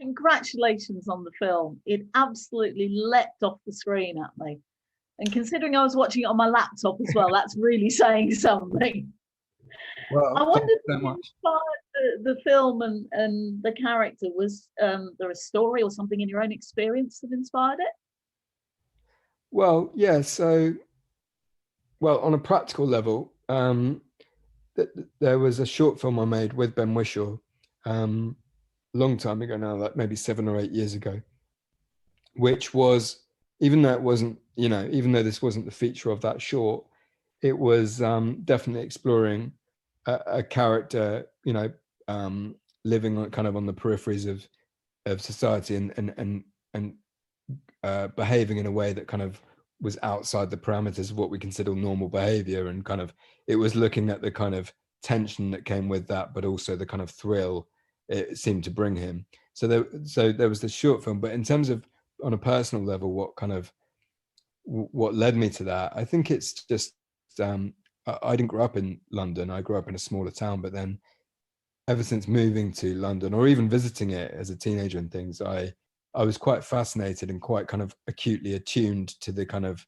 Congratulations on the film. It absolutely leapt off the screen at me. And considering I was watching it on my laptop as well, that's really saying something. Well, I wondered so what much. inspired the film and the character. Was there a story or something in your own experience that inspired it? Well, yeah. So, well, on a practical level, there was a short film I made with Ben Whishaw, long time ago now, like maybe 7 or 8 years ago, which was, even though it wasn't, even though this wasn't the feature of that short, it was definitely exploring a character, living on kind of on the peripheries of society and behaving in a way that kind of was outside the parameters of what we consider normal behavior, and kind of it was looking at the kind of tension that came with that, but also the kind of thrill it seemed to bring him. So there was this short film, but in terms of on a personal level, what led me to that, I think it's just I didn't grow up in London. I grew up in a smaller town, but then ever since moving to London or even visiting it as a teenager and things, I was quite fascinated and quite kind of acutely attuned to the kind of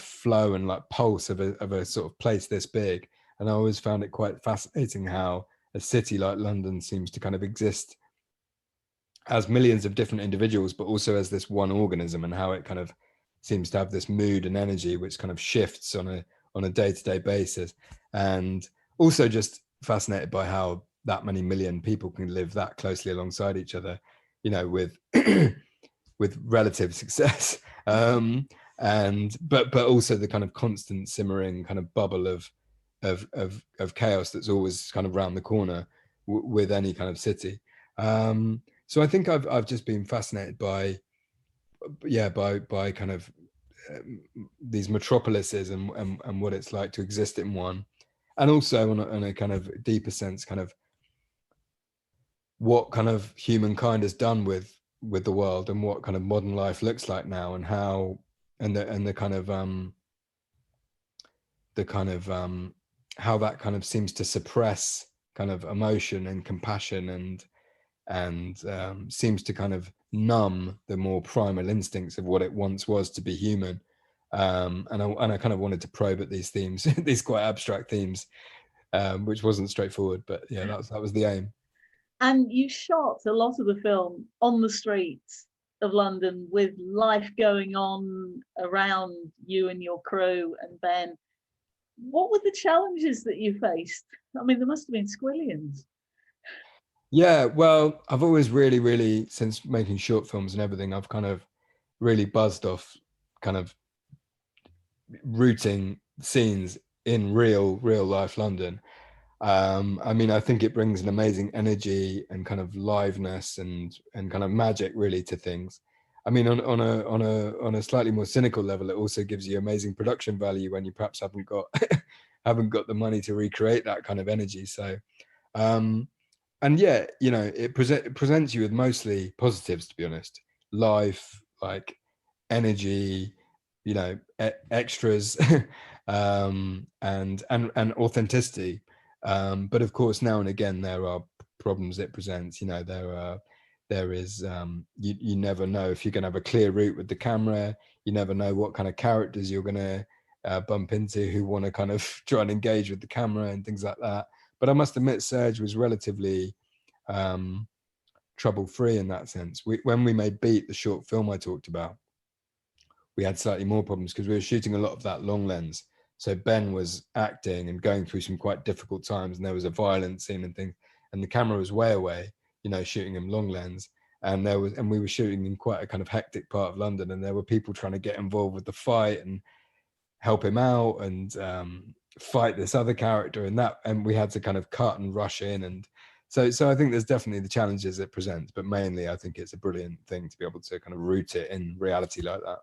flow and like pulse of a sort of place this big. And I always found it quite fascinating how a city like London seems to kind of exist as millions of different individuals, but also as this one organism, and how it kind of seems to have this mood and energy which kind of shifts on a day-to-day basis. And also just fascinated by how that many million people can live that closely alongside each other, with with relative success, but also the kind of constant simmering kind of bubble of chaos that's always kind of round the corner with any kind of city. So I think I've just been fascinated by kind of these metropolises and what it's like to exist in one, and also on a kind of deeper sense, kind of what kind of humankind has done with the world, and what kind of modern life looks like now, and how the how that kind of seems to suppress kind of emotion and compassion, and seems to kind of numb the more primal instincts of what it once was to be human. And I kind of wanted to probe at these themes, these quite abstract themes, which wasn't straightforward, but yeah, that was the aim. And you shot a lot of the film on the streets of London with life going on around you and your crew and Ben. What were the challenges that you faced? I mean, there must have been squillions. Yeah, well, I've always really, since making short films and everything, I've kind of really buzzed off kind of rooting scenes in real life London. I mean, I think it brings an amazing energy and kind of liveness and kind of magic really to things. I mean, on a slightly more cynical level, it also gives you amazing production value when you perhaps haven't got haven't got the money to recreate that kind of energy. So, and yeah, it presents you with mostly positives, to be honest. Life, like energy, extras, and authenticity. But of course, now and again, there are problems it presents. There is, you never know if you're going to have a clear route with the camera. You never know what kind of characters you're going to bump into who want to kind of try and engage with the camera and things like that. But I must admit, Serge was relatively trouble-free in that sense. When we made Beat, the short film I talked about, we had slightly more problems because we were shooting a lot of that long lens. So Ben was acting and going through some quite difficult times, and there was a violent scene and things, and the camera was way away, shooting him long lens. And we were shooting in quite a kind of hectic part of London, and there were people trying to get involved with the fight and help him out and fight this other character, and we had to kind of cut and rush in. And so I think there's definitely the challenges it presents, but mainly I think it's a brilliant thing to be able to kind of root it in reality like that.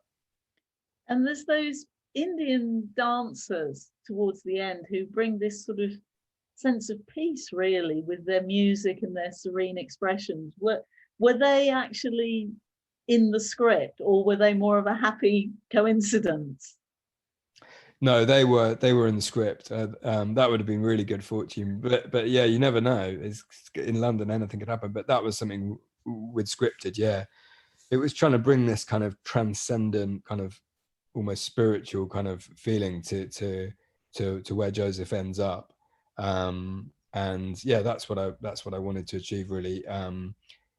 And there's those Indian dancers towards the end who bring this sort of sense of peace, really, with their music and their serene expressions. Were they actually in the script, or were they more of a happy coincidence? No, they were in the script. That would have been really good fortune, but yeah, you never know. It's in London, anything could happen. But that was something with scripted, yeah, it was trying to bring this kind of transcendent, kind of almost spiritual kind of feeling to where Joseph ends up. And yeah, that's what I wanted to achieve, really.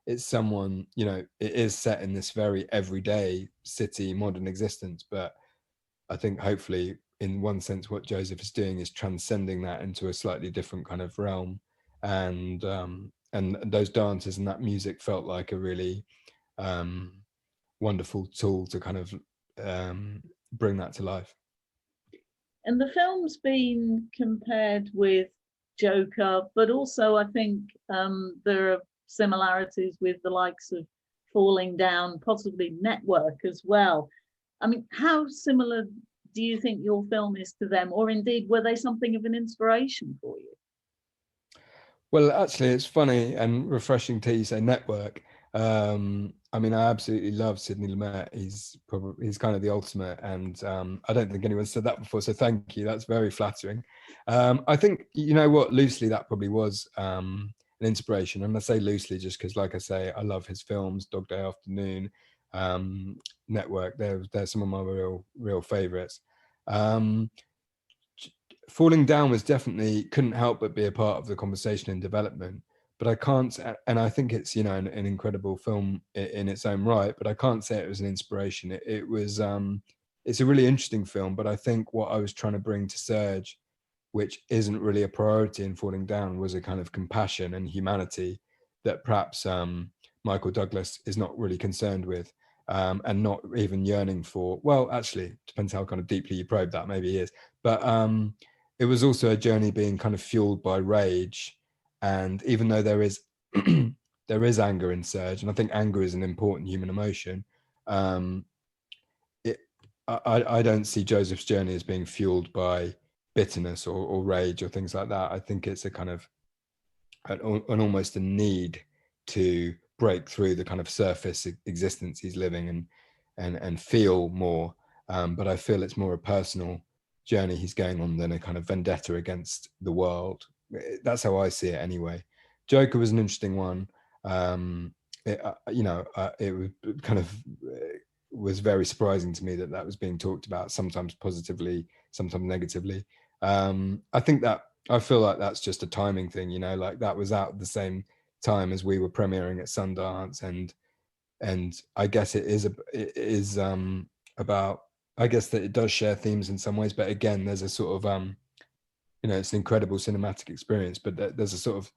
It's someone, you know, it is set in this very everyday city modern existence, but I think hopefully in one sense what Joseph is doing is transcending that into a slightly different kind of realm. And those dances and that music felt like a really wonderful tool to kind of bring that to life. And the film's been compared with Joker, but also I think there are similarities with the likes of Falling Down, possibly Network as well. I mean, how similar do you think your film is to them, or indeed were they something of an inspiration for you? Well, actually, it's funny and refreshing to you say Network. I mean, I absolutely love Sidney Lumet. He's kind of the ultimate, and I don't think anyone's said that before. So thank you. That's very flattering. I think, you know what, loosely that probably was an inspiration, and I say loosely just because, like I say, I love his films. Dog Day Afternoon, Network. They're some of my real favorites. Falling Down was definitely couldn't help but be a part of the conversation and development. But I can't, and I think it's, you know, an incredible film in its own right. But I can't say it was an inspiration. It was, it's a really interesting film. But I think what I was trying to bring to Surge, which isn't really a priority in Falling Down, was a kind of compassion and humanity that perhaps Michael Douglas is not really concerned with. And not even yearning for. Well, actually, depends how kind of deeply you probe that. Maybe he is, but it was also a journey being kind of fueled by rage. And even though there is there is anger in Surge, and I think anger is an important human emotion, I don't see Joseph's journey as being fueled by bitterness or rage or things like that. I think it's a kind of an almost a need to break through the kind of surface existence he's living and feel more. But I feel it's more a personal journey he's going on than a kind of vendetta against the world. That's how I see it anyway. Joker was an interesting one. You know, it was kind of was very surprising to me that was being talked about, sometimes positively, sometimes negatively. I think that I feel like that's just a timing thing, you know, like that was out at the same time as we were premiering at Sundance, and I guess it is about, I guess that it does share themes in some ways, but again, there's a sort of you know, it's an incredible cinematic experience, but there's a sort of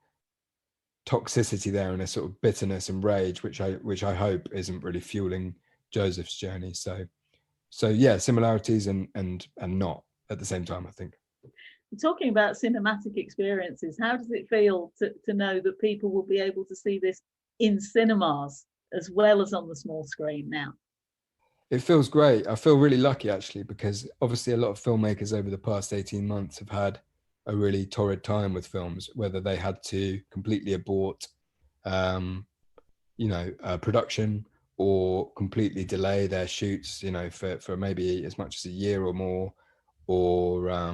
toxicity there and a sort of bitterness and rage, which I hope isn't really fueling Joseph's journey. So yeah, similarities and not at the same time, I think. Talking about cinematic experiences, how does it feel to know that people will be able to see this in cinemas as well as on the small screen now? It feels great. I feel really lucky, actually, because obviously a lot of filmmakers over the past 18 months have had a really torrid time with films, whether they had to completely abort, you know, production, or completely delay their shoots, you know, for maybe as much as a year or more, or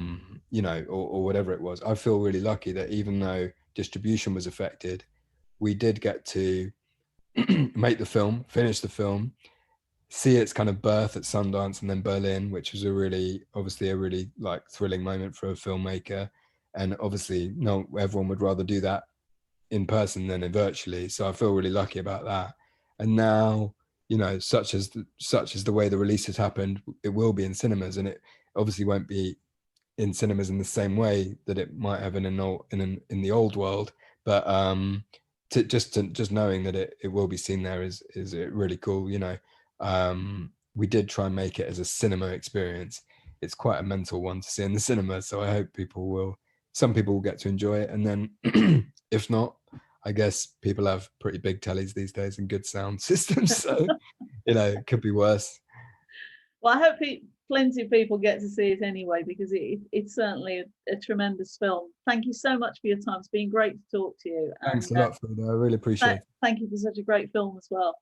you know, or whatever it was. I feel really lucky that even though distribution was affected, we did get to make the film, finish the film, see its kind of birth at Sundance and then Berlin, which was obviously a really like thrilling moment for a filmmaker. And obviously, no, everyone would rather do that in person than virtually. So I feel really lucky about that. And now, you know, such as the way the release has happened, it will be in cinemas, and it obviously won't be in cinemas in the same way that it might have in the old world. But just knowing that it will be seen there is really cool. You know, we did try and make it as a cinema experience. It's quite a mental one to see in the cinema, so I hope some people will get to enjoy it, and then if not, I guess people have pretty big tellies these days and good sound systems, so you know, it could be worse. Well, I hope plenty of people get to see it anyway, because it's certainly a tremendous film. Thank you so much for your time. It's been great to talk to you. Thanks a lot, Freda. I really appreciate it. Thank you for such a great film as well.